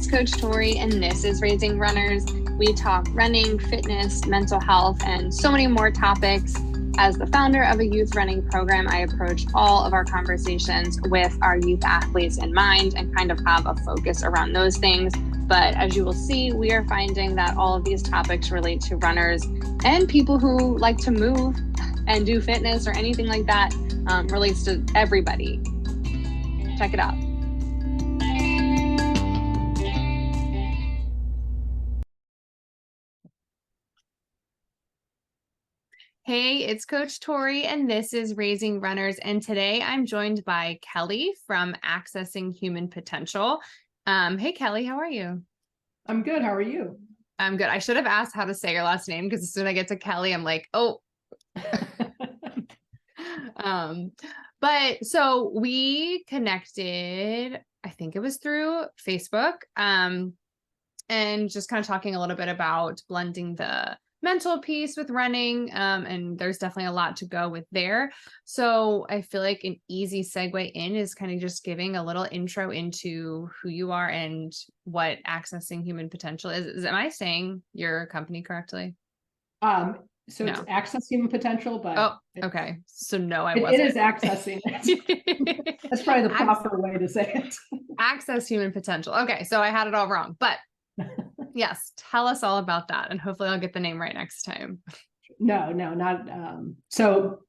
it's Coach Tori, and this is Raising Runners. We talk running, fitness, mental health, and so many more topics. As the founder of a youth running program, I approach all of our conversations with our youth athletes in mind and kind of have a focus around those things. But as you will see, we are finding that all of these topics relate to runners and people who like to move and do fitness or anything like that. Relates to everybody. Check it out. Hey, it's Coach Tori, and this is Raising Runners. And today I'm joined by Kelly from Accessing Human Potential. Hey, Kelly, how are you? I'm good. How are you? I'm good. I should have asked how to say your last name because as soon as I get to Kelly, I'm like, oh. But so we connected, I think it was through Facebook, and just kind of talking a little bit about blending the mental piece with running. And there's definitely a lot to go with there. So I feel like an easy segue in is kind of just giving a little intro into who you are and what Accessing Human Potential is. Am I saying your company correctly? So no. It's Access Human Potential, but okay. So no, I wasn't. It is accessing. That's probably the proper way to say it. Access Human Potential. Okay, so I had it all wrong, but yes, tell us all about that, and hopefully I'll get the name right next time. No, not. So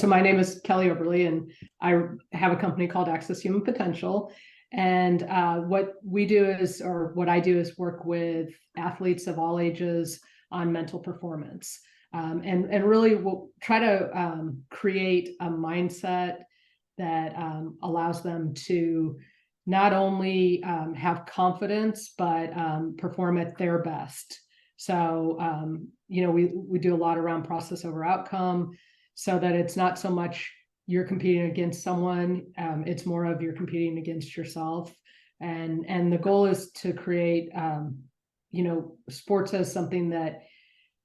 my name is Kelly Oberle, and I have a company called Access Human Potential. And what I do is work with athletes of all ages on mental performance. And really we'll try to create a mindset that allows them to not only have confidence, but perform at their best. So, we do a lot around process over outcome, so that it's not so much you're competing against someone, it's more of you're competing against yourself. And the goal is to create, sports as something that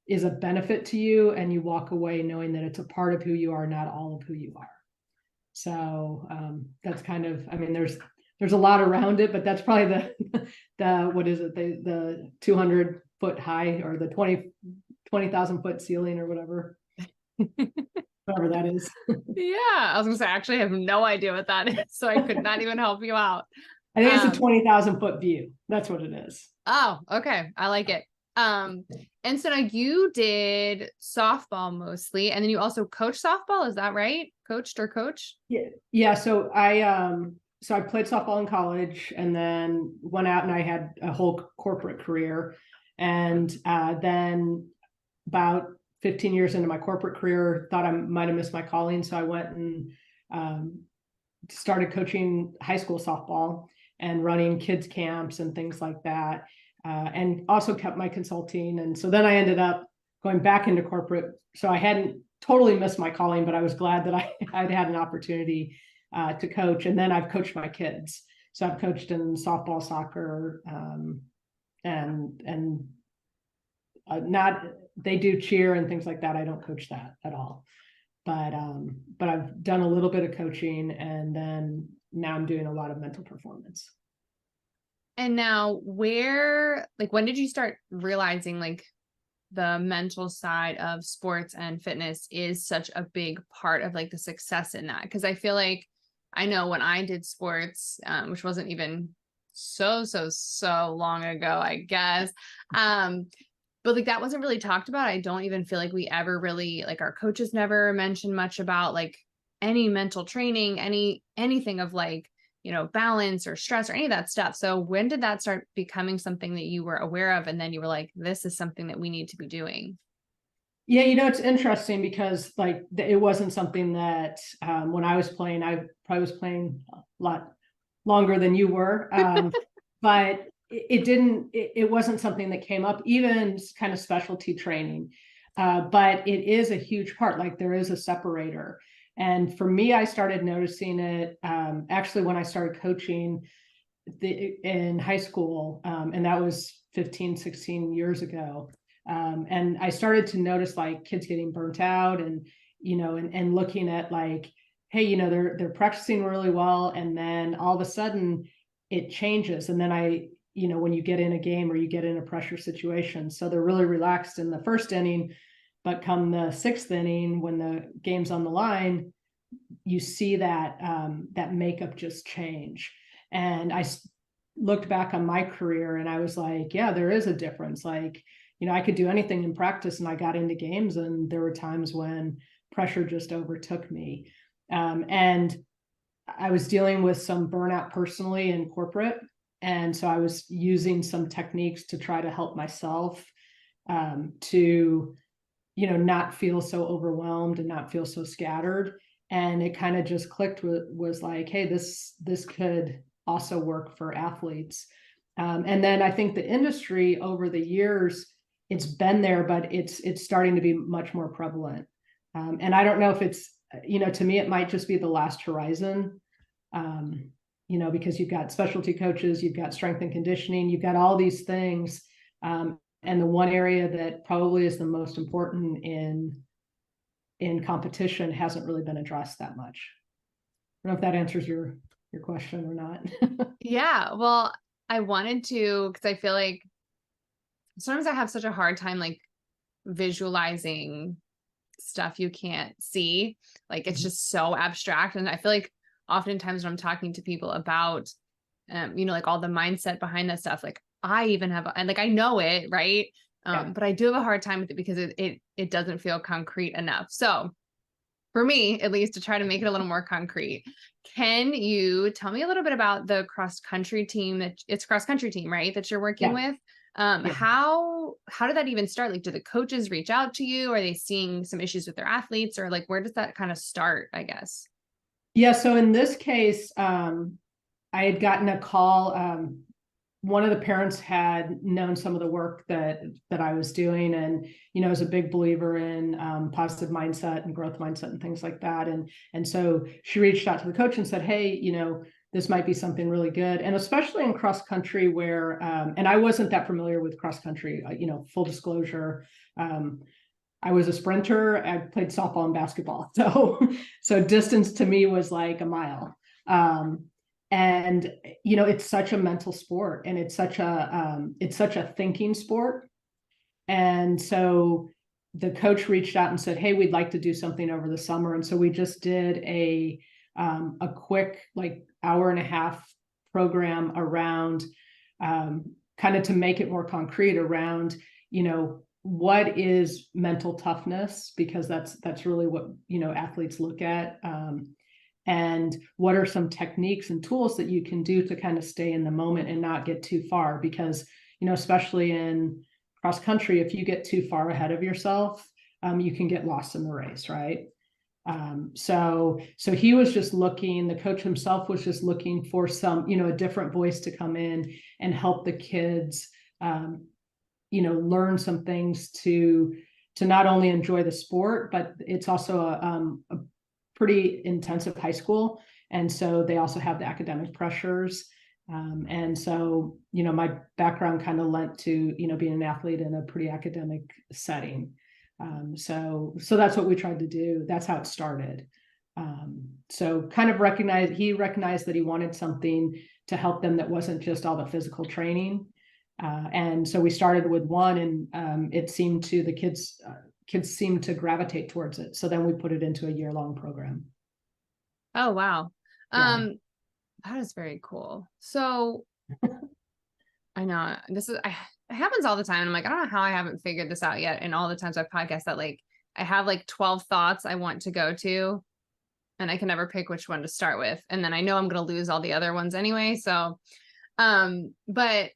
is a benefit to you, and you walk away knowing that it's a part of who you are, not all of who you are. So that's kind of, there's a lot around it, but that's probably the 200 foot high, or the 20,000 foot ceiling, or whatever that is. Yeah, I was gonna say, I actually have no idea what that is, so I could not even help you out. I think it's a 20,000 foot view. That's what it is. Oh, okay. I like it. And so now you did softball mostly, and then you also coach softball. Is that right? Coached or coach? Yeah. So I played softball in college, and then went out and I had a whole corporate career. And then about 15 years into my corporate career, thought I might've missed my calling. So I went and started coaching high school softball and running kids camps and things like that. And also kept my consulting. And so then I ended up going back into corporate. So I hadn't totally missed my calling, but I was glad that I'd had an opportunity to coach. And then I've coached my kids. So I've coached in softball, soccer, and not, they do cheer and things like that. I don't coach that at all, but I've done a little bit of coaching, and then now I'm doing a lot of mental performance. And now when did you start realizing the mental side of sports and fitness is such a big part of the success in that? Because I feel like, I know when I did sports, which wasn't even so long ago, I guess. But that wasn't really talked about. I don't even feel like we ever really, our coaches never mentioned much about any mental training, anything of balance or stress or any of that stuff. So when did that start becoming something that you were aware of? And then you were like, this is something that we need to be doing. Yeah. It's interesting because it wasn't something that when I was playing, I probably was playing a lot longer than you were, but it wasn't something that came up, even kind of specialty training. But it is a huge part, there is a separator. And for me, I started noticing it actually when I started coaching in high school, and that was 15, 16 years ago. And I started to notice kids getting burnt out, and looking at hey, they're practicing really well, and then all of a sudden it changes. And then I when you get in a game or you get in a pressure situation. So they're really relaxed in the first inning, but come the sixth inning, when the game's on the line, you see that that makeup just change. And I looked back on my career and I was like, yeah, there is a difference. Like, I could do anything in practice, and I got into games and there were times when pressure just overtook me. And I was dealing with some burnout personally in corporate. And so I was using some techniques to try to help myself to, not feel so overwhelmed and not feel so scattered. And it kind of just clicked, was like, hey, this could also work for athletes. And then I think the industry over the years, it's been there, but it's starting to be much more prevalent. And I don't know if it's, to me, it might just be the last horizon, because you've got specialty coaches, you've got strength and conditioning, you've got all these things. And the one area that probably is the most important in competition hasn't really been addressed that much. I don't know if that answers your question or not. Yeah. Well, I wanted to, because I feel like sometimes I have such a hard time like visualizing stuff you can't see. Like it's just so abstract. And I feel like oftentimes when I'm talking to people about, like all the mindset behind that stuff, like I even have, and like I know it, right? But I do have a hard time with it because it doesn't feel concrete enough. So for me, at least, to try to make it a little more concrete, can you tell me a little bit about the cross country team right? That you're working with? How did that even start? Like, do the coaches reach out to you? Are they seeing some issues with their athletes, or like, where does that kind of start, I guess? Yeah. So in this case, I had gotten a call. One of the parents had known some of the work that I was doing, and is a big believer in positive mindset and growth mindset and things like that. And so she reached out to the coach and said, hey, this might be something really good. And especially in cross country where, and I wasn't that familiar with cross country, full disclosure. I was a sprinter. I played softball and basketball. So distance to me was like a mile. And it's such a mental sport, and it's such a thinking sport. And so the coach reached out and said, hey, we'd like to do something over the summer. And so we just did a quick, like, hour and a half program around kind of to make it more concrete around, what is mental toughness, because that's really what athletes look at. And what are some techniques and tools that you can do to kind of stay in the moment and not get too far? Because, especially in cross country, if you get too far ahead of yourself, you can get lost in the race, right? So he was just looking, the coach himself was just looking for some, a different voice to come in and help the kids, learn some things to not only enjoy the sport, but it's also a pretty intensive high school. And so they also have the academic pressures. And so, my background kind of lent to, being an athlete in a pretty academic setting. So that's what we tried to do. That's how it started. So kind of he recognized that he wanted something to help them that wasn't just all the physical training. And so we started with one, and it seemed to the kids seemed to gravitate towards it. So then we put it into a year-long program. Oh, wow. That is very cool. So I know it happens all the time. And I'm like, I don't know how I haven't figured this out yet. And all the times I've podcast that, like, I have like 12 thoughts I want to go to, and I can never pick which one to start with. And then I know I'm going to lose all the other ones anyway. So, but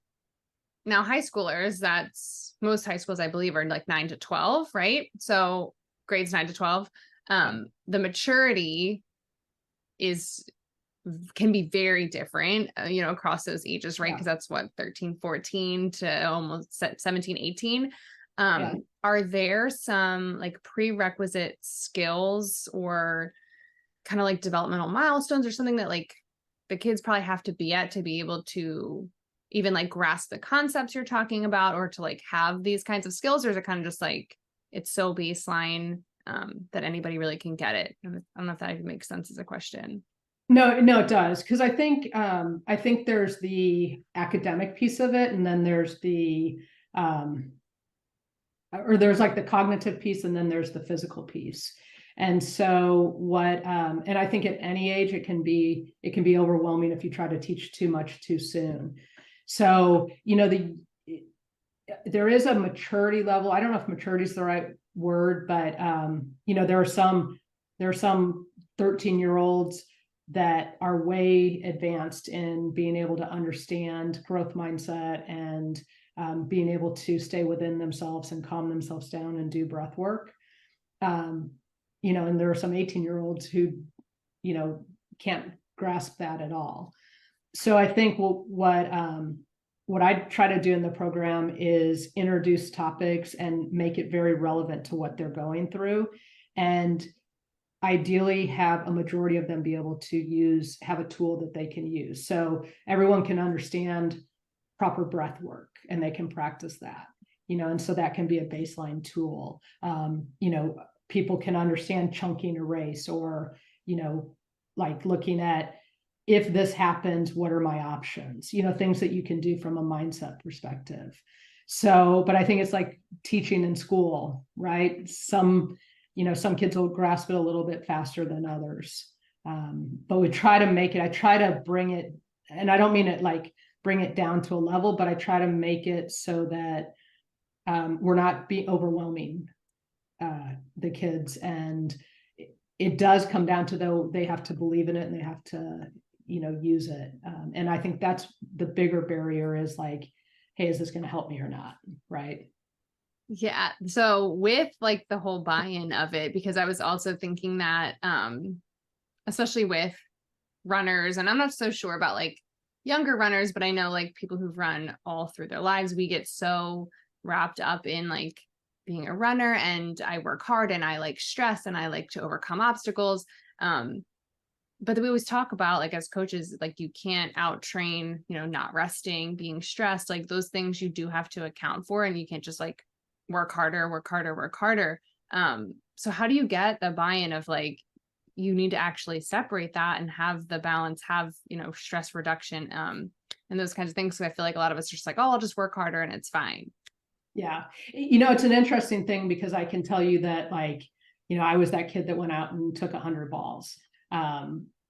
now high schoolers, that's most high schools, I believe, are like 9 to 12, right? So grades 9 to 12. The maturity can be very different, across those ages, right? Because that's what, 13, 14 to almost 17, 18. Are there some like prerequisite skills or kind of like developmental milestones or something that like the kids probably have to be at to be able to even like grasp the concepts you're talking about, or to like have these kinds of skills? Or is it kind of just like, it's so baseline that anybody really can get it? I don't know if that even makes sense as a question. No, it does. Because I think there's the academic piece of it, and then there's um, or there's like the cognitive piece, and then there's the physical piece. And so and I think at any age it can be overwhelming if you try to teach too much too soon. So, there is a maturity level. I don't know if maturity is the right word, but there are some 13-year-olds that are way advanced in being able to understand growth mindset and being able to stay within themselves and calm themselves down and do breath work. Um, and there are some 18-year-olds who, can't grasp that at all. So I think what I try to do in the program is introduce topics and make it very relevant to what they're going through, and ideally have a majority of them be able to have a tool that they can use. So everyone can understand proper breath work and they can practice that, and so that can be a baseline tool. People can understand chunking a race, or, like looking at, if this happens, what are my options? Things that you can do from a mindset perspective. So, but I think it's like teaching in school, right? Some kids will grasp it a little bit faster than others. But we try to I try to bring it, and I don't mean it like bring it down to a level, but I try to make it so that we're not overwhelming the kids. And it does come down to, though, they have to believe in it and they have to, use it. And I think that's the bigger barrier, is like, hey, is this going to help me or not? Right. Yeah. So with like the whole buy-in of it, because I was also thinking that, especially with runners, and I'm not so sure about like younger runners, but I know like people who've run all through their lives, we get so wrapped up in like being a runner, and I work hard and I like stress and I like to overcome obstacles. But we always talk about, like, as coaches, like, you can't out train, not resting, being stressed, like those things you do have to account for, and you can't just like work harder, work harder, work harder. So how do you get the buy-in of like, you need to actually separate that and have the balance, have, stress reduction, and those kinds of things. So I feel like a lot of us are just like, oh, I'll just work harder and it's fine. Yeah. It's an interesting thing, because I can tell you that, like, I was that kid that went out and took 100 balls,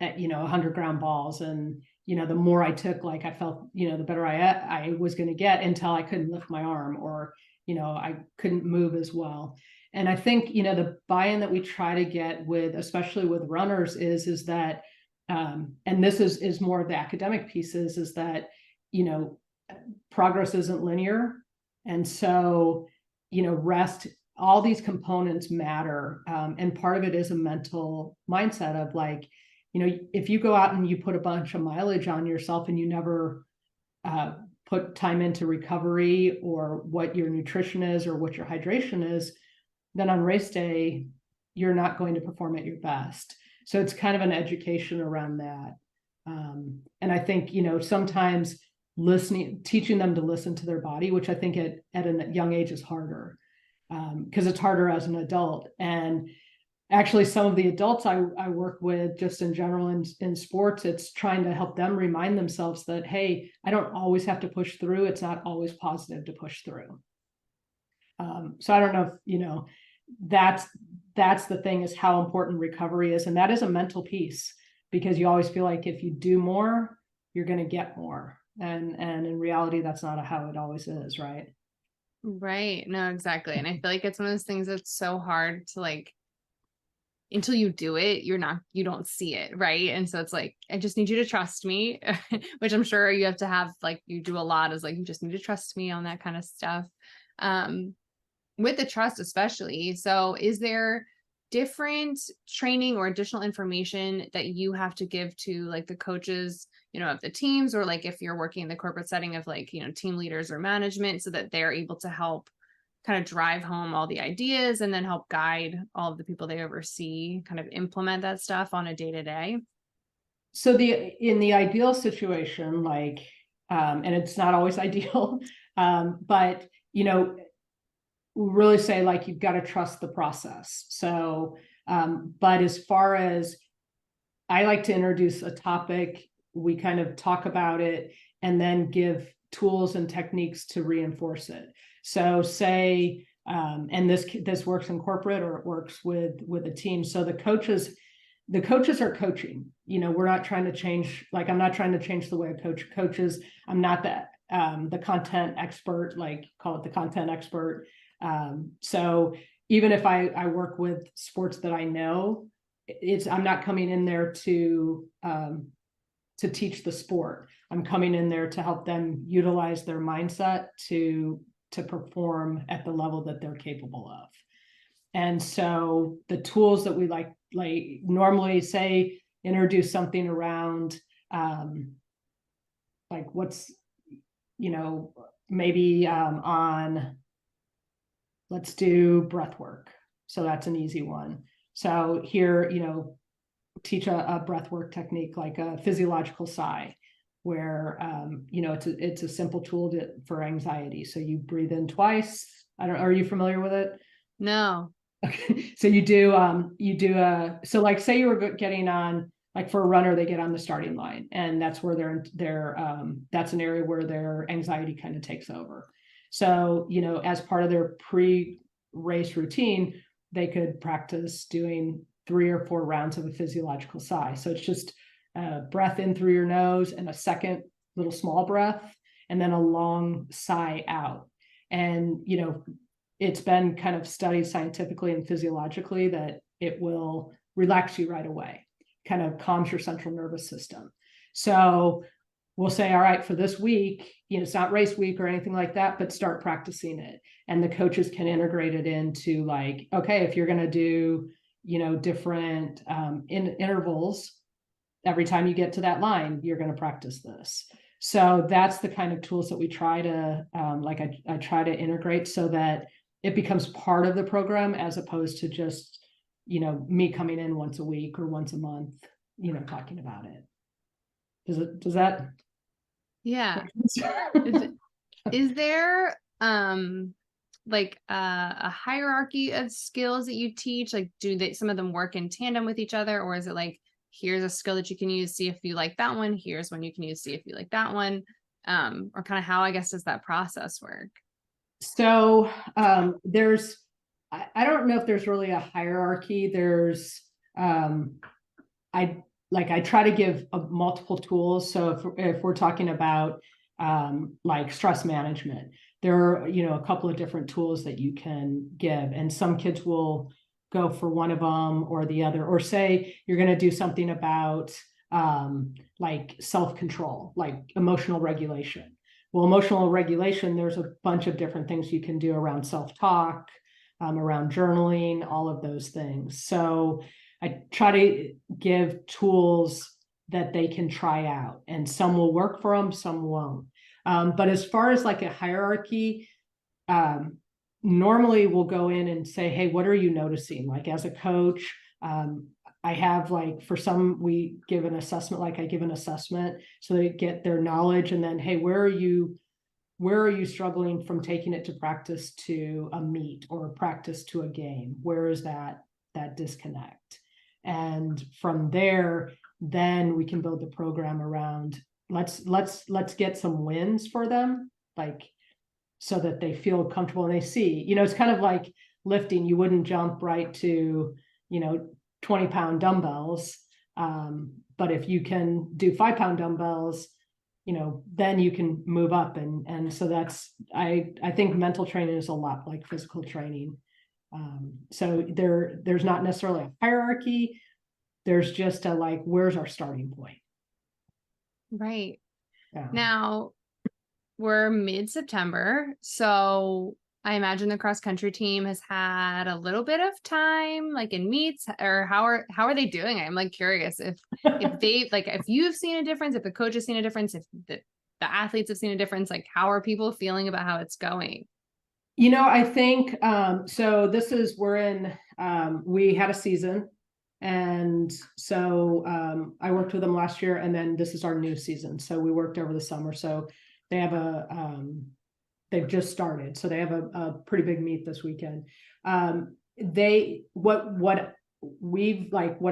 at 100 ground balls. And, the more I took, like, I felt, the better I was going to get, until I couldn't lift my arm, or, I couldn't move as well. And I think, the buy-in that we try to get with, especially with runners, is that, and this is more of the academic pieces, is that, progress isn't linear. And so, rest, all these components matter. And part of it is a mental mindset of like, if you go out and you put a bunch of mileage on yourself and you never put time into recovery, or what your nutrition is, or what your hydration is, then on race day, you're not going to perform at your best. So it's kind of an education around that. And I think, sometimes teaching them to listen to their body, which I think at a young age is harder, because it's harder as an adult. And actually, some of the adults I work with, just in general in sports, it's trying to help them remind themselves that, hey, I don't always have to push through. It's not always positive to push through. So I don't know if, that's the thing, is how important recovery is. And that is a mental piece, because you always feel like if you do more, you're going to get more. And in reality, that's not how it always is, right? Right. No, exactly. And I feel like it's one of those things that's so hard to like, until you do it, you don't see it. Right. And so it's like, I just need you to trust me, which I'm sure you have to have, like, you do a lot, is like, you just need to trust me on that kind of stuff. With the trust, especially. So is there different training or additional information that you have to give to like the coaches, of the teams, or like if you're working in the corporate setting of like, team leaders or management, so that they're able to help kind of drive home all the ideas and then help guide all of the people they oversee kind of implement that stuff on a day-to-day? So in the ideal situation, like, and it's not always ideal, but, we really say, like, you've got to trust the process. So, but as far as I like to introduce a topic, we kind of talk about it, and then give tools and techniques to reinforce it. So say, and this works in corporate or it works with a team. So the coaches are coaching. We're not trying to change, like I'm not trying to change the way a coach coaches. I'm not that the content expert, like call it the content expert. So even if I work with sports that I know, I'm not coming in there to teach the sport. I'm coming in there to help them utilize their mindset to perform at the level that they're capable of. And so the tools that we like normally say, introduce something around like what's, maybe on, let's do breath work. So that's an easy one. So here, teach a breath work technique like a physiological sigh, where it's a simple tool for anxiety. So you breathe in twice. Are you familiar with it? No. Okay. So you do so like say you were getting on, like for a runner, they get on the starting line, and that's where that's an area where their anxiety kind of takes over. So, as part of their pre-race routine, they could practice doing 3 or 4 rounds of a physiological sigh. So it's just a breath in through your nose and a second little small breath, and then a long sigh out. And, it's been kind of studied scientifically and physiologically that it will relax you right away, kind of calms your central nervous system. So we'll say, all right, for this week, it's not race week or anything like that, but start practicing it. And the coaches can integrate it into like, okay, if you're going to do, different intervals, every time you get to that line, you're going to practice this. So that's the kind of tools that we try to, I try to integrate so that it becomes part of the program, as opposed to just, me coming in once a week or once a month, talking about it. Does that? Yeah. Is there like a hierarchy of skills that you teach? Like, do some of them work in tandem with each other, or is it like, here's a skill that you can use, see if you like that one, here's one you can use, see if you like that one, or kind of how, I guess, does that process work? So there's, I don't know if there's really a hierarchy. There's I try to give multiple tools. So if we're talking about like stress management, there are, a couple of different tools that you can give, and some kids will go for one of them or the other, or say you're going to do something about like self-control, like emotional regulation. Well, emotional regulation, there's a bunch of different things you can do around self-talk, around journaling, all of those things. So I try to give tools that they can try out, and some will work for them, some won't. But as far as like a hierarchy, normally we'll go in and say, hey, what are you noticing? Like as a coach, I have like, for some, we give an assessment, like I give an assessment so they get their knowledge, and then, hey, where are you struggling from taking it to practice to a meet or practice to a game? Where is that disconnect? And from there, then we can build the program around, let's get some wins for them, like so that they feel comfortable and they see, it's kind of like lifting. You wouldn't jump right to, 20-pound dumbbells. But if you can do 5-pound dumbbells, then you can move up. And so that's, I think mental training is a lot like physical training. So there's not necessarily a hierarchy. There's just a, like, where's our starting point? Right. Yeah. Now we're mid-September, so I imagine the cross country team has had a little bit of time, like in meets, or how are they doing? I'm like curious if they like, if you've seen a difference, if the coach has seen a difference, if the athletes have seen a difference, like how are people feeling about how it's going? I think so we had a season, and so I worked with them last year, and then this is our new season. So we worked over the summer. So they have they've just started. So they have a pretty big meet this weekend. What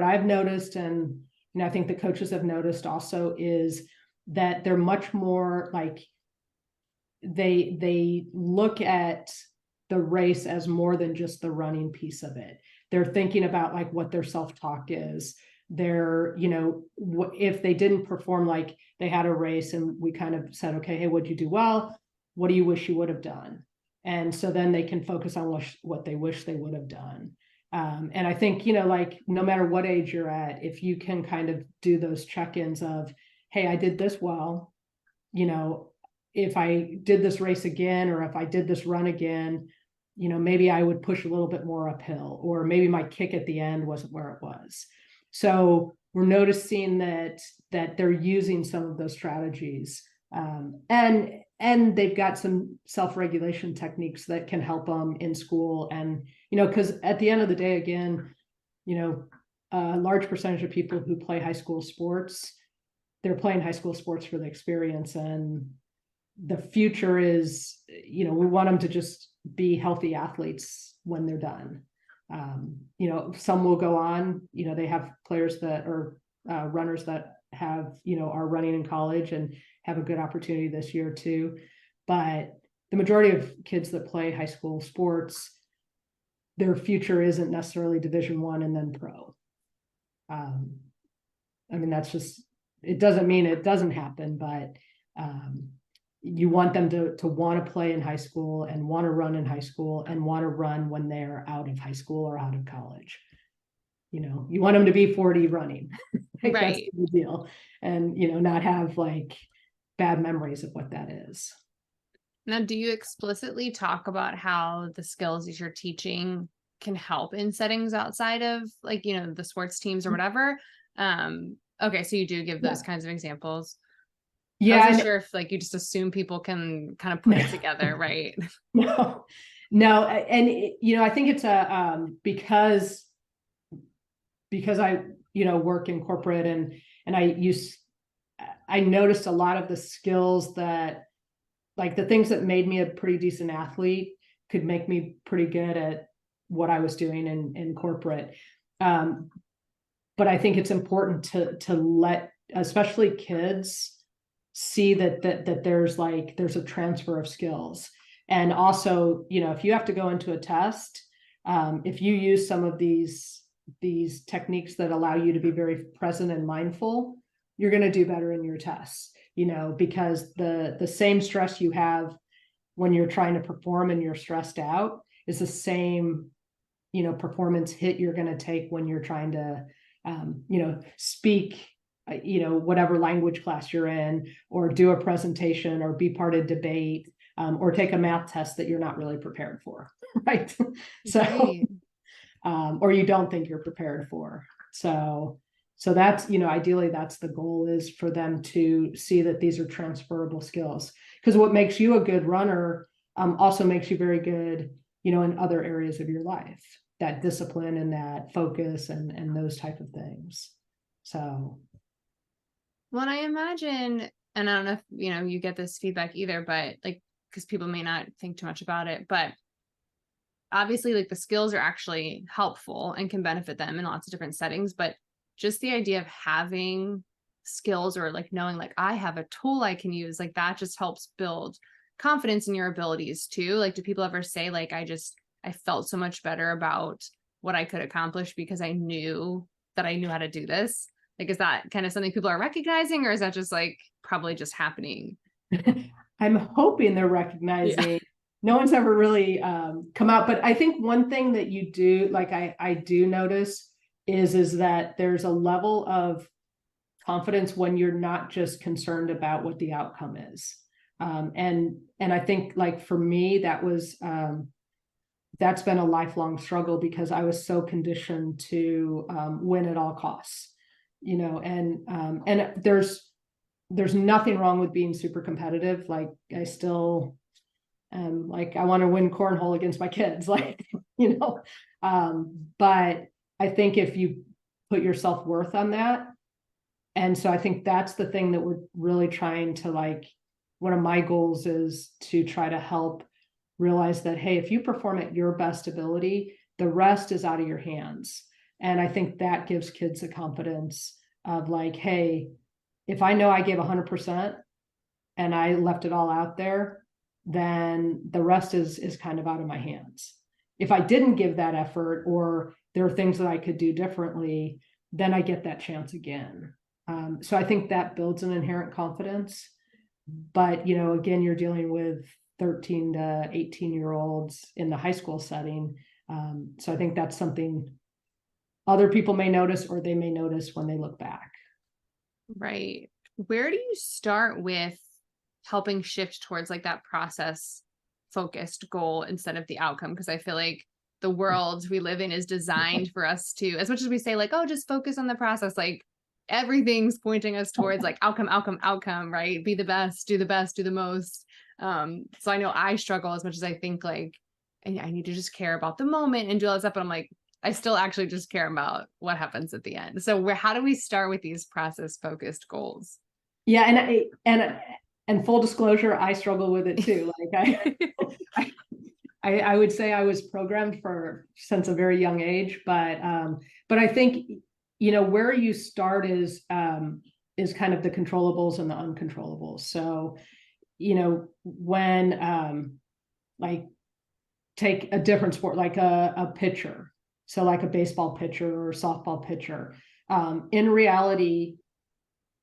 I've noticed, and I think the coaches have noticed also is that they're much more like, they look at the race as more than just the running piece of it. They're thinking about like what their self-talk is. They're, if they didn't perform, like they had a race and we kind of said, okay, hey, what'd you do well? What do you wish you would have done? And so then they can focus on what they wish they would have done. And I think, like no matter what age you're at, if you can kind of do those check-ins of, hey, I did this well, if I did this race again, or if I did this run again, maybe I would push a little bit more uphill, or maybe my kick at the end wasn't where it was. So we're noticing that they're using some of those strategies, and they've got some self-regulation techniques that can help them in school. And because at the end of the day, again, a large percentage of people who play high school sports, they're playing high school sports for the experience, and the future is, we want them to just be healthy athletes when they're done. Some will go on, they have players that are runners that have, are running in college and have a good opportunity this year too. But the majority of kids that play high school sports, their future isn't necessarily Division I and then pro. That's just, it doesn't mean it doesn't happen, but you want them to want to play in high school and want to run in high school and want to run when they're out of high school or out of college. You want them to be 40 running. Right. That's the deal. And, not have like bad memories of what that is. Now, do you explicitly talk about how the skills that you're teaching can help in settings outside of like, the sports teams or whatever? Okay. So you do give those kinds of examples. Yeah. I wasn't sure if like you just assume people can kind of put it together, right? No. And I think it's because I, work in corporate and I noticed a lot of the skills that, like the things that made me a pretty decent athlete could make me pretty good at what I was doing in corporate. But I think it's important to let, especially kids, see that there's a transfer of skills. And also, if you have to go into a test, if you use some of these techniques that allow you to be very present and mindful, you're going to do better in your tests, because the same stress you have when you're trying to perform and you're stressed out is the same, performance hit you're going to take when you're trying to, speak, whatever language class you're in, or do a presentation, or be part of debate, or take a math test that you're not really prepared for, right? So, or you don't think you're prepared for. So that's, ideally that's the goal, is for them to see that these are transferable skills, because what makes you a good runner also makes you very good, in other areas of your life, that discipline and that focus and those type of things. So. Well, I imagine, and I don't know if, you get this feedback either, but like, because people may not think too much about it, but obviously like the skills are actually helpful and can benefit them in lots of different settings, but just the idea of having skills, or like knowing like I have a tool I can use, like that just helps build confidence in your abilities too. Like, do people ever say like, I felt so much better about what I could accomplish because I knew how to do this? Like, is that kind of something people are recognizing, or is that just like probably just happening? I'm hoping they're recognizing. Yeah. No one's ever really come out, but I think one thing that you do, like I do notice, is that there's a level of confidence when you're not just concerned about what the outcome is. And I think like for me, that's been a lifelong struggle, because I was so conditioned to win at all costs. And there's nothing wrong with being super competitive. Like I still like I want to win cornhole against my kids, like, but I think if you put your self-worth on that, and so I think that's the thing that we're really trying to, like, one of my goals is to try to help realize that, hey, if you perform at your best ability, the rest is out of your hands. And I think that gives kids the confidence of like, hey, if I know I gave 100% and I left it all out there, then the rest is kind of out of my hands. If I didn't give that effort, or there are things that I could do differently, then I get that chance again. So I think that builds an inherent confidence. But, you know, again, you're dealing with 13 to 18-year-olds in the high school setting. So I think that's something other people may notice, or they may notice when they look back. Right. Where do you start with helping shift towards like that process focused goal instead of the outcome? Because I feel like the world we live in is designed for us to, as much as we say like, oh, just focus on the process, like everything's pointing us towards like outcome, outcome, outcome, right? Be the best, do the most. So I know I struggle as much as I think like, I need to just care about the moment and do all that stuff. But I'm like, I still actually just care about what happens at the end. So how do we start with these process focused goals? Yeah. And full disclosure, I struggle with it too. Like I would say I was programmed for since a very young age, but I think, you know, where you start is kind of the controllables and the uncontrollables. So, you know, when like take a different sport, like a pitcher, so like a baseball pitcher or softball pitcher, in reality,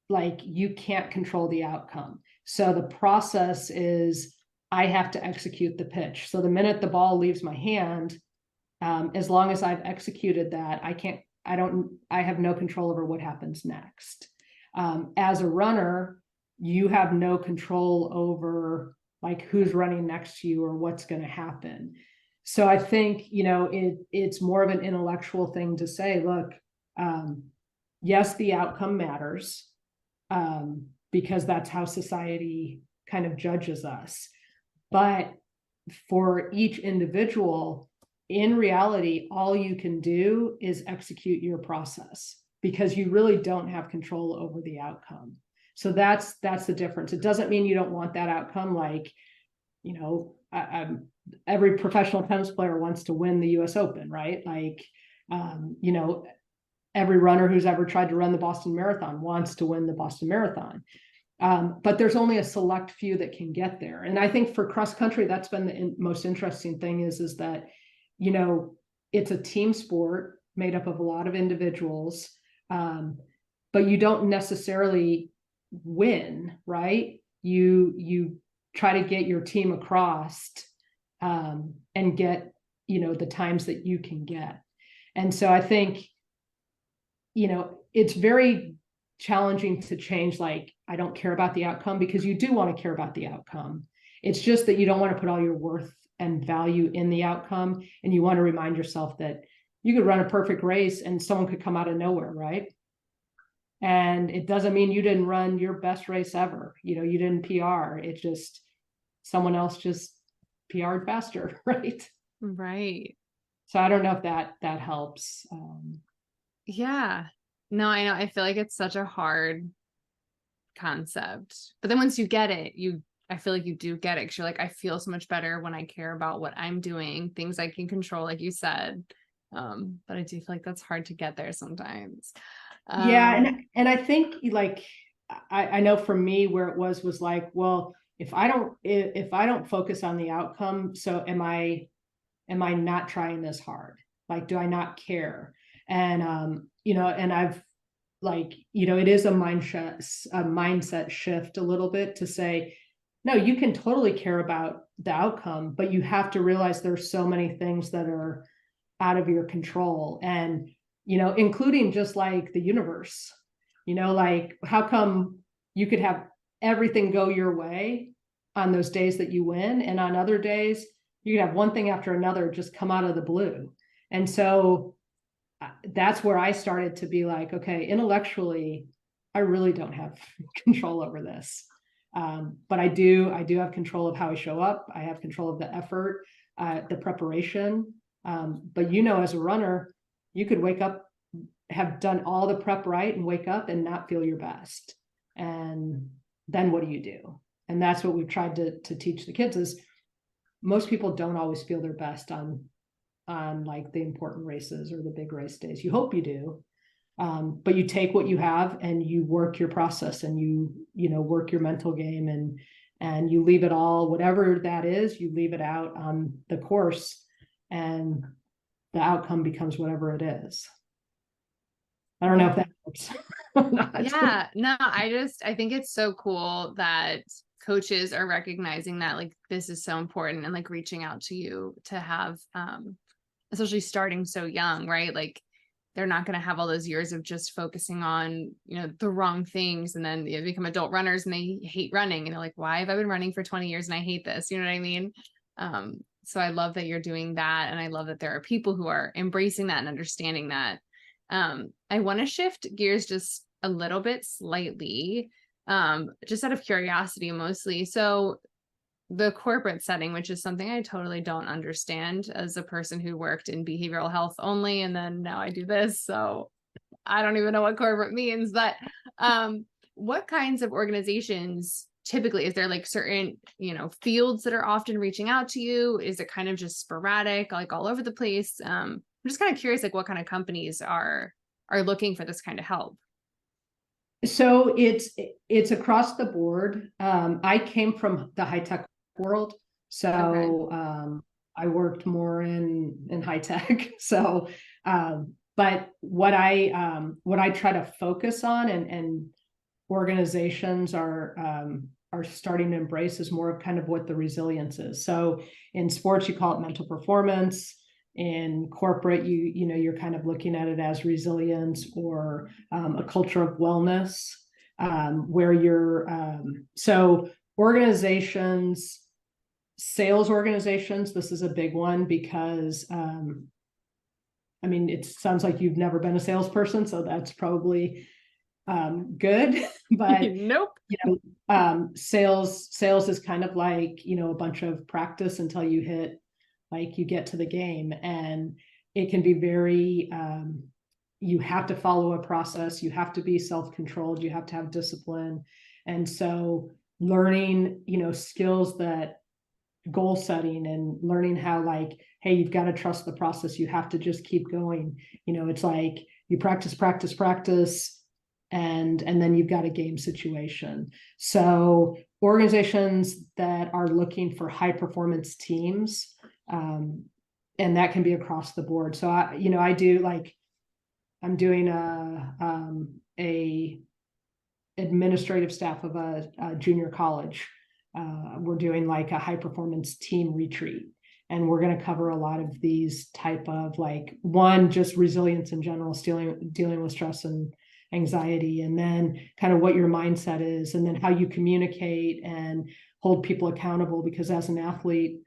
like you can't control the outcome. So the process is I have to execute the pitch. So the minute the ball leaves my hand, as long as I've executed that, I have no control over what happens next. As a runner, you have no control over like who's running next to you or what's going to happen. So I think, you know, it's more of an intellectual thing to say, look, yes, the outcome matters, because that's how society kind of judges us. But for each individual, in reality, all you can do is execute your process, because you really don't have control over the outcome. So that's the difference. It doesn't mean you don't want that outcome. Like, you know, every professional tennis player wants to win the US Open, right? Like, you know, every runner who's ever tried to run the Boston Marathon wants to win the Boston Marathon. But there's only a select few that can get there. And I think for cross country, that's been the most interesting thing is that, you know, it's a team sport made up of a lot of individuals, but you don't necessarily win, right? You try to get your team across, and get, you know, the times that you can get. And so I think, you know, it's very challenging to change, like, I don't care about the outcome, because you do want to care about the outcome. It's just that you don't want to put all your worth and value in the outcome. And you want to remind yourself that you could run a perfect race and someone could come out of nowhere, right? And it doesn't mean you didn't run your best race ever. You know, you didn't PR. It just, someone else just PR'd faster, right? Right. So I don't know if that helps. Yeah. No, I know. I feel like it's such a hard concept. But then once you get it, I feel like you do get it, because you're like, I feel so much better when I care about what I'm doing, things I can control, like you said. But I do feel like that's hard to get there sometimes. Yeah, and I think like I know for me where it was like, well, if I don't focus on the outcome, so am I not trying this hard? Like, do I not care? And you know, and I've like, you know, it is a mindset shift a little bit to say, no, you can totally care about the outcome, but you have to realize there's so many things that are out of your control. And, you know, including just like the universe, you know, like how come you could have everything go your way on those days that you win, and on other days you could have one thing after another just come out of the blue. And so that's where I started to be like, okay, intellectually, I really don't have control over this. But I do have control of how I show up. I have control of the effort, the preparation. But, you know, as a runner, you could wake up, have done all the prep right, and wake up and not feel your best. And then what do you do? And that's what we've tried to teach the kids is most people don't always feel their best on like the important races or the big race days. You hope you do. But you take what you have and you work your process, and you know, work your mental game, and you leave it all, whatever that is, you leave it out on the course, and the outcome becomes whatever it is. I don't know if that helps. Yeah, no, I think it's so cool that coaches are recognizing that like this is so important and like reaching out to you to have, especially starting so young, right? Like they're not going to have all those years of just focusing on, the wrong things. And then they become adult runners and they hate running. And they're like, why have I been running for 20 years and I hate this? You know what I mean? So I love that you're doing that. And I love that there are people who are embracing that and understanding that. I want to shift gears just a little bit slightly, just out of curiosity mostly. So the corporate setting, which is something I totally don't understand as a person who worked in behavioral health only, and then now I do this. So I don't even know what corporate means, but what kinds of organizations typically, is there like certain, fields that are often reaching out to you? Is it kind of just sporadic, like all over the place? I'm just kind of curious, like what kind of companies are looking for this kind of help? So it's across the board. I came from the high tech world, Okay. so I worked more in high tech. So, but what I try to focus on, and organizations are starting to embrace, is more of kind of what the resilience is. So in sports, you call it mental performance. In corporate, you're kind of looking at it as resilience, or a culture of wellness, where you're so organizations, sales organizations, this is a big one, because I mean, it sounds like you've never been a salesperson, so that's probably good. But Nope. sales is kind of like, a bunch of practice until you hit, like, you get to the game. And it can be very you have to follow a process, you have to be self-controlled, you have to have discipline. And so learning, skills, that goal setting, and learning how, like, hey, you've got to trust the process, you have to just keep going. It's like you practice, and then you've got a game situation. So organizations that are looking for high performance teams, and that can be across the board. So I do, like, I'm doing a administrative staff of a junior college. We're doing like a high performance team retreat, and we're going to cover a lot of these type of, like, one, just resilience in general, dealing with stress and anxiety, and then kind of what your mindset is, and then how you communicate and hold people accountable, because as an athlete,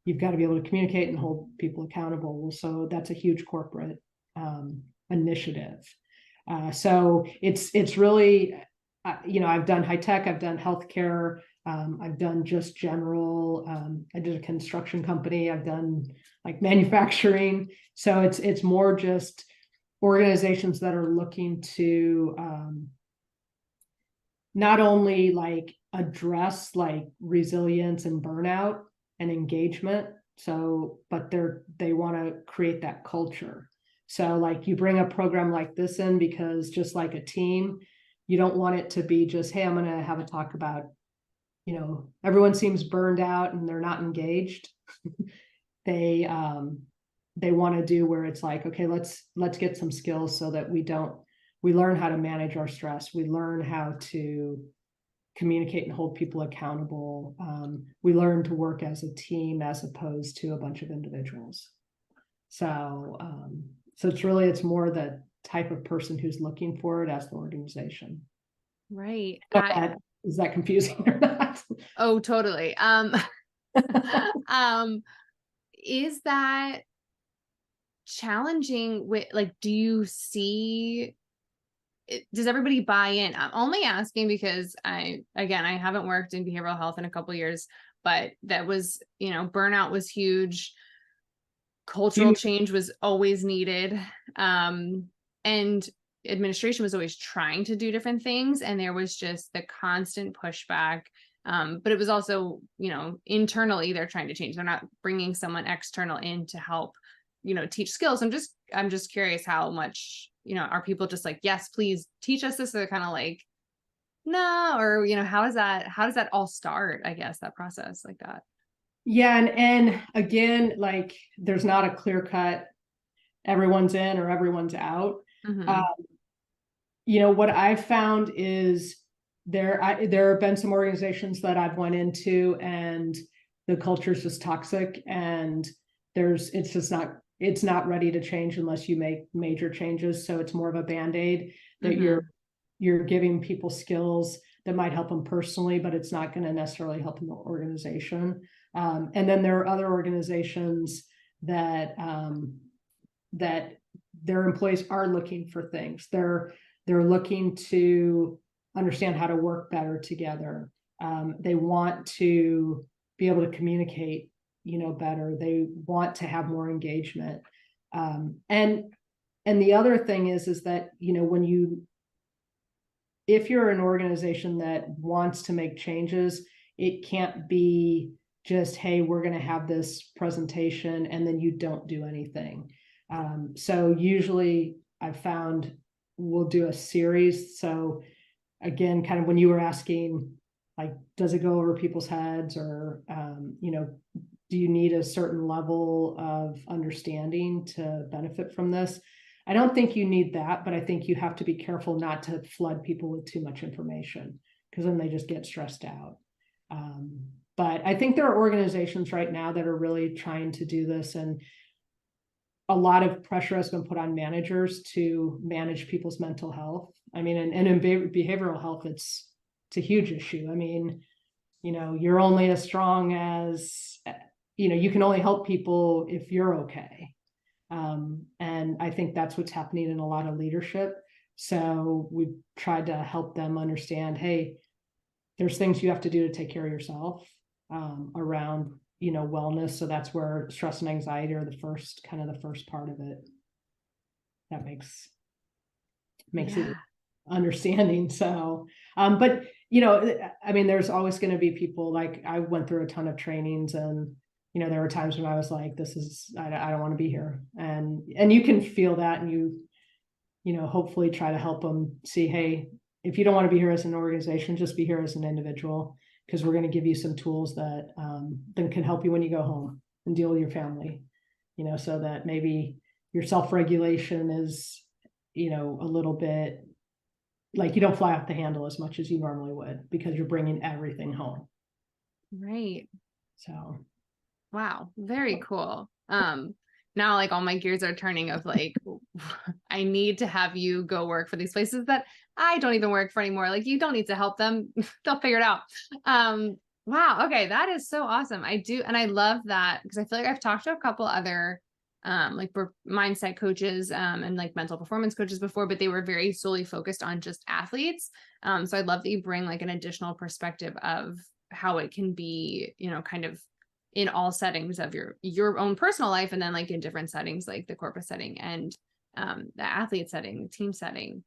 you've got to be able to communicate and hold people accountable. So that's a huge corporate initiative. So it's really, I've done high tech, I've done healthcare, I've done just general, I did a construction company, I've done like manufacturing. So it's more just organizations that are looking to not only like address like resilience and burnout and engagement, but they want to create that culture. So like you bring a program like this in, because just like a team, you don't want it to be just, hey, I'm going to have a talk about, everyone seems burned out and they're not engaged. They want to do where it's like, okay, let's get some skills so that we learn how to manage our stress. We learn how to communicate and hold people accountable. We learn to work as a team as opposed to a bunch of individuals. So it's more the type of person who's looking for it as the organization. Right. Is that confusing or not? Oh, totally. Um, is that challenging with, like, do you see does everybody buy in? I'm only asking because I haven't worked in behavioral health in a couple of years, but that was, burnout was huge. Cultural change was always needed. And administration was always trying to do different things. And there was just the constant pushback. But it was also, internally, they're trying to change. They're not bringing someone external in to help, teach skills. I'm just I'm just curious how much, are people just like, yes, please teach us this? Or they're kind of like, no, or, how does that all start? I guess that process like that. Yeah. And again, like there's not a clear cut, everyone's in or everyone's out. Mm-hmm. What I've found is there have been some organizations that I've went into and the culture is just toxic, and it's not ready to change unless you make major changes. So it's more of a band-aid that Mm-hmm. you're giving people skills that might help them personally, but it's not going to necessarily help the organization. And then there are other organizations that that their employees are looking for things. They're looking to understand how to work better together. They want to be able to communicate, better. They want to have more engagement. And the other thing is that, if you're an organization that wants to make changes, it can't be just, hey, we're going to have this presentation and then you don't do anything. So usually I've found we'll do a series. So again, kind of when you were asking, like, does it go over people's heads, or, do you need a certain level of understanding to benefit from this? I don't think you need that, but I think you have to be careful not to flood people with too much information, because then they just get stressed out. But I think there are organizations right now that are really trying to do this, and a lot of pressure has been put on managers to manage people's mental health. I mean, and in behavioral health, it's a huge issue. I mean, you're only as strong as, you can only help people if you're okay. And I think that's what's happening in a lot of leadership. So we've tried to help them understand, hey, there's things you have to do to take care of yourself, around, wellness. So that's where stress and anxiety are the first part of it. That makes Yeah. it understanding. So, but I mean, there's always going to be people, like I went through a ton of trainings, and there were times when I was like, I don't want to be here. And you can feel that, and hopefully try to help them see, hey, if you don't want to be here as an organization, just be here as an individual, because we're going to give you some tools that then can help you when you go home and deal with your family, so that maybe your self-regulation is, a little bit like you don't fly off the handle as much as you normally would, because you're bringing everything home. Right. So, Wow. Very cool. Now like all my gears are turning of like, I need to have you go work for these places that I don't even work for anymore. Like you don't need to help them. They'll figure it out. Wow. Okay. That is so awesome. I do. And I love that, because I feel like I've talked to a couple other like mindset coaches and like mental performance coaches before, but they were very solely focused on just athletes. So I love that you bring like an additional perspective of how it can be, kind of in all settings of your own personal life, and then like in different settings like the corporate setting and the athlete setting, the team setting.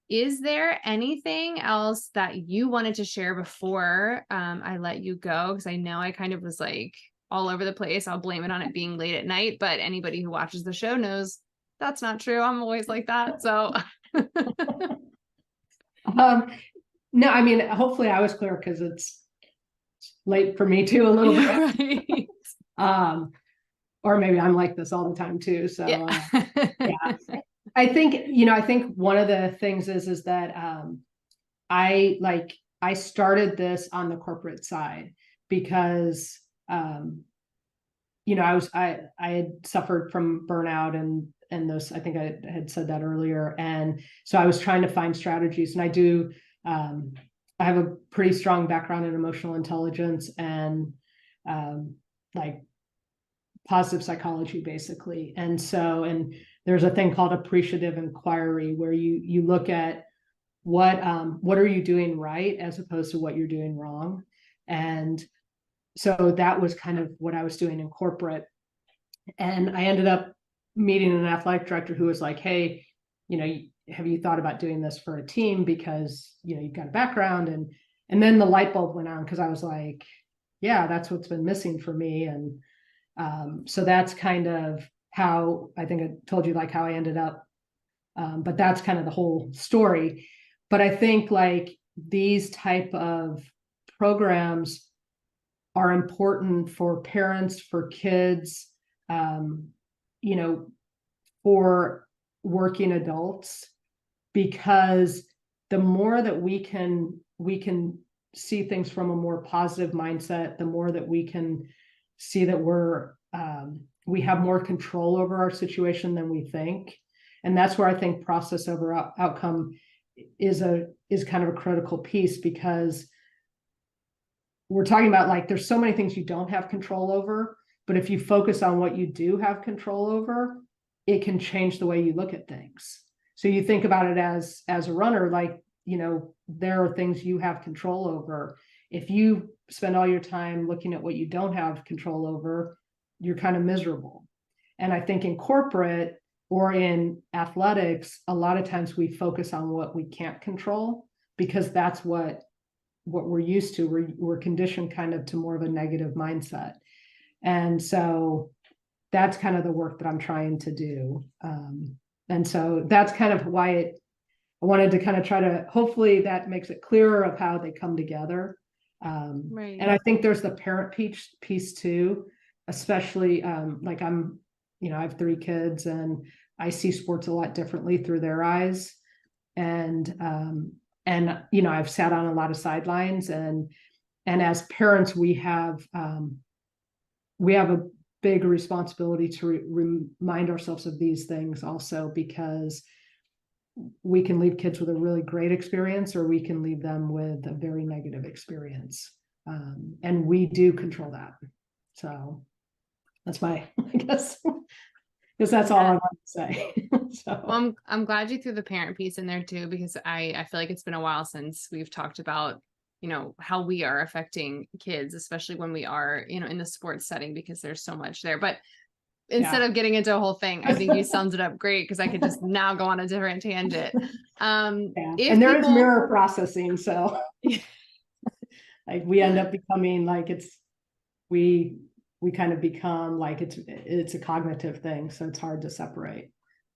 Is there anything else that you wanted to share before I let you go? Because I know I kind of was like all over the place. I'll blame it on it being late at night, but anybody who watches the show knows that's not true. I'm always like that. So no, I mean, hopefully I was clear, because it's late for me too, a little bit. right. Or maybe I'm like this all the time too. So Yeah. yeah, I think one of the things is that I started this on the corporate side because I had suffered from burnout and those, I think I had said that earlier. And so I was trying to find strategies, and I have a pretty strong background in emotional intelligence and like positive psychology, basically. And there's a thing called appreciative inquiry, where you look at what are you doing right as opposed to what you're doing wrong. And so that was kind of what I was doing in corporate. And I ended up meeting an athletic director who was like, hey, have you thought about doing this for a team, because you've got a background. And then the light bulb went on, because I was like, yeah, that's what's been missing for me. And so that's kind of how I think I told you like how I ended up. But that's kind of the whole story. But I think like these type of programs are important for parents, for kids, you know, for working adults, because the more that we can see things from a more positive mindset, the more that we can see that we have more control over our situation than we think. And that's where I think process over outcome is kind of a critical piece, because we're talking about like there's so many things you don't have control over, but if you focus on what you do have control over, it can change the way you look at things. So you think about it as a runner, like, you know, there are things you have control over. If you spend all your time looking at what you don't have control over, you're kind of miserable. And I think in corporate or in athletics, a lot of times we focus on what we can't control, because that's what we're used to. We're conditioned kind of to more of a negative mindset. And so that's kind of the work that I'm trying to do. And so that's kind of why I wanted to kind of try to, hopefully that makes it clearer of how they come together. Right. And I think there's the parent piece too, especially like I have 3 kids and I see sports a lot differently through their eyes. And, you know, I've sat on a lot of sidelines, and as parents, we have a big responsibility to remind ourselves of these things also, because we can leave kids with a really great experience, or we can leave them with a very negative experience. And we do control that. So that's I guess, because that's all I want to say. So well, I'm glad you threw the parent piece in there too, because I feel like it's been a while since we've talked about, you know, how we are affecting kids, especially when we are, you know, in the sports setting, because there's so much there. But instead of getting into a whole thing, I think you summed it up great, because I could just now go on a different tangent. And there is mirror processing. So like we end up becoming like we kind of become like it's a cognitive thing. So it's hard to separate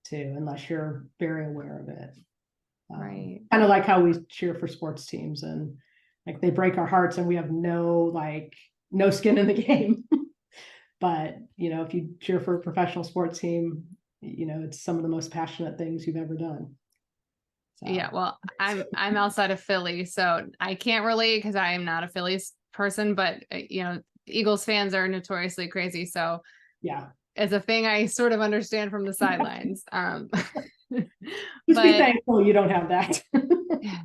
too, unless you're very aware of it. Right. Kind of like how we cheer for sports teams, and like they break our hearts and we have no skin in the game. But, you know, if you cheer for a professional sports team, you know, it's some of the most passionate things you've ever done. So. Yeah, well, I'm outside of Philly, so I can't relate because I am not a Phillies person, but you know, Eagles fans are notoriously crazy. So yeah, it's a thing I sort of understand from the sidelines. Just be thankful you don't have that.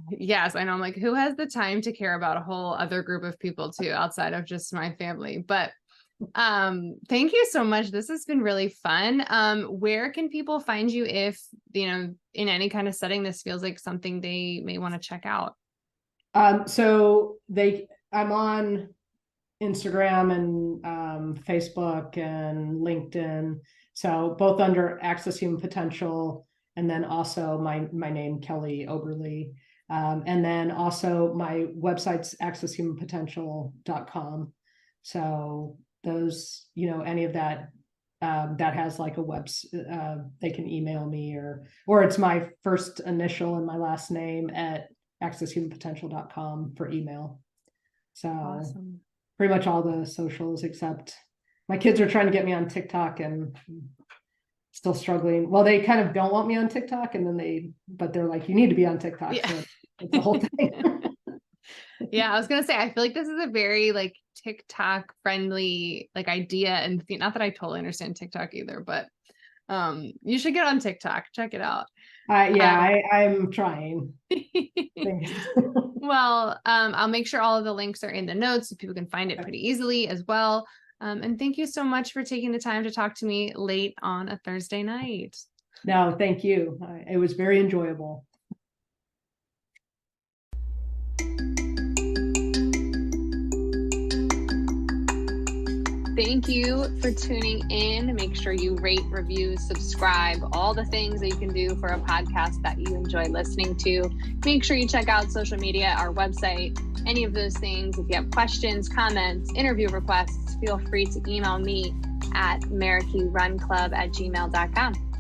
Yes, I know. I'm like, who has the time to care about a whole other group of people too, outside of just my family? But thank you so much. This has been really fun. Where can people find you if, you know, in any kind of setting this feels like something they may want to check out? So I'm on Instagram and Facebook and LinkedIn. So both under Access Human Potential, and then also my name, Kelly Oberle. And then also my website's accesshumanpotential.com. So those, you know, any of that that has like a they can email me, or it's my first initial and my last name at accesshumanpotential.com for email. So awesome. Pretty much all the socials, except my kids are trying to get me on TikTok and still struggling. Well, they kind of don't want me on TikTok, and then but they're like, you need to be on TikTok. Yeah. So it's the whole thing. Yeah, I was gonna say, I feel like this is a very like TikTok friendly like idea, and not that I totally understand TikTok either, but you should get on TikTok, check it out. I'm trying. Well, I'll make sure all of the links are in the notes so people can find it pretty easily as well. And thank you so much for taking the time to talk to me late on a Thursday night. No, thank you. It was very enjoyable. Thank you for tuning in. Make sure you rate, review, subscribe, all the things that you can do for a podcast that you enjoy listening to. Make sure you check out social media, our website, any of those things. If you have questions, comments, interview requests, feel free to email me, at marickyrunclub@gmail.com.